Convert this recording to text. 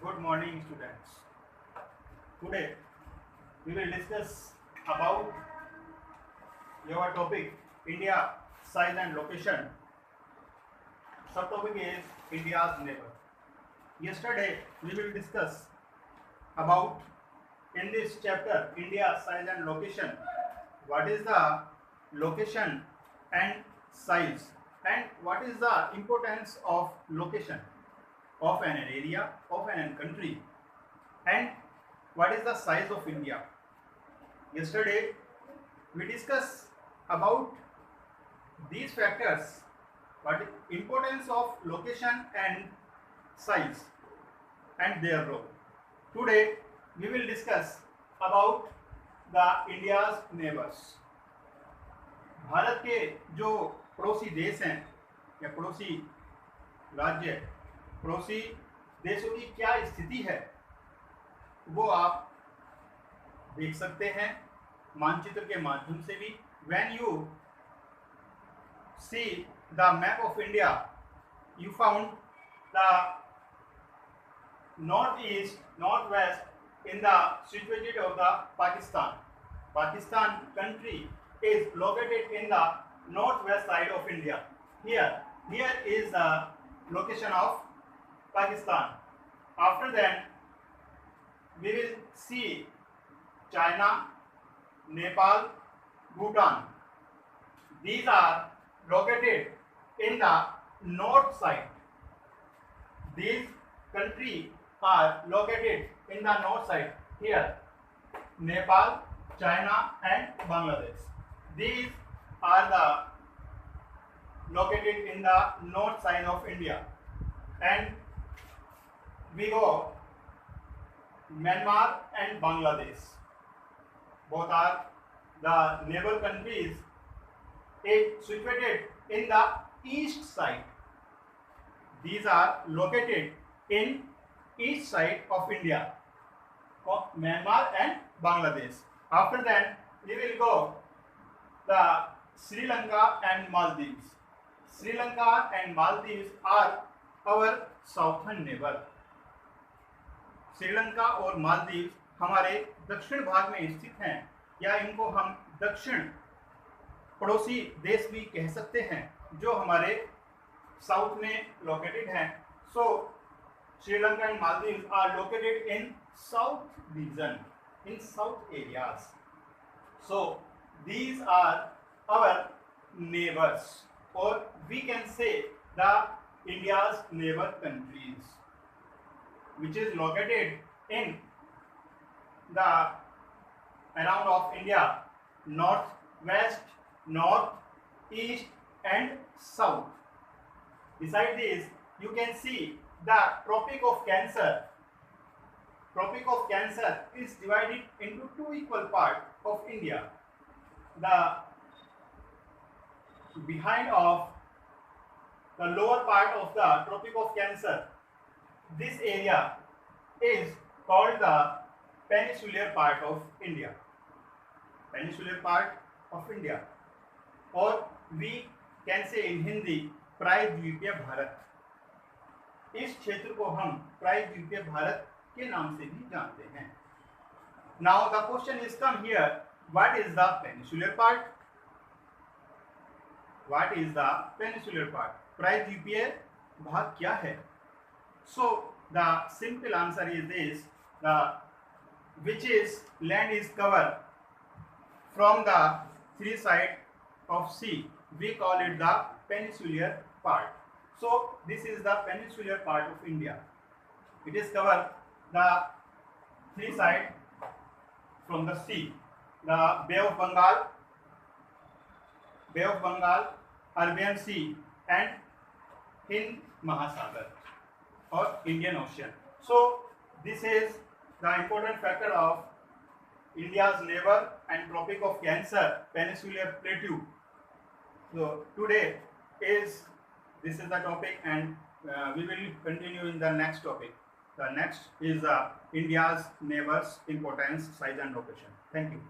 Good morning, students. Today we will discuss about your topic India, size and location. Subtopic is India's neighbor. Yesterday we will discuss about in this chapter India, size and location. What is the location and size, and what is the importance of location of an area, of an country, and what is the size of India. Yesterday we discussed about these factors, what is importance of location and size and their role. Today we will discuss about the India's neighbors. Bharat के जो पड़ोसी देश हैं या पड़ोसी राज्य, पड़ोसी देशों की क्या स्थिति है वो आप देख सकते हैं मानचित्र के माध्यम से भी. When you see the map of India, you found the northeast, northwest in the situated of the Pakistan. Pakistan country is located in the northwest side of India. Here is the location of Pakistan. After that, we will see China, Nepal, Bhutan. These are located in the north side. These countries are located in the north side. Here, Nepal, China, and Bangladesh. These are the located in the north side of India. And we go Myanmar and Bangladesh. Both are the neighbor countries situated in the east side. These are located in east side of India, Myanmar and Bangladesh. After that, we will go the Sri Lanka and Maldives. Sri Lanka and Maldives are our southern neighbor. Sri Lanka और मालदीव हमारे दक्षिण भाग में स्थित हैं, या इनको हम दक्षिण पड़ोसी देश भी कह सकते हैं, जो हमारे साउथ में लोकेटेड हैं. So Sri Lanka and Maldives are located in south region, in south areas. So these are our neighbors, or we can say the India's neighbor countries, which is located in the around of India, north, west, north, east, and south. Beside this, you can see the Tropic of Cancer. Tropic of Cancer is divided into two equal parts of India. The behind of the lower part of the Tropic of Cancer, this area is called the peninsular part of India. Peninsular part of India, or we can say in Hindi प्रायद्वीपीय भारत. इस क्षेत्र को हम प्रायद्वीपीय भारत के नाम से भी जानते हैं. Now the question is come here, what is the peninsular part? What is the peninsular part? प्रायद्वीपीय भाग क्या है? So the simple answer is this: the which is land is covered from the three side of sea, we call it the peninsular part. So this is the peninsular part of India. It is covered the three side from the sea: the Bay of Bengal, Arabian Sea, and Hind Mahasagar, or Indian Ocean. So this is the important factor of India's neighbor and Tropic of Cancer, Peninsular Plateau. So today this is the topic, and we will continue in the next topic. The next is India's neighbors, importance, size and location. Thank you.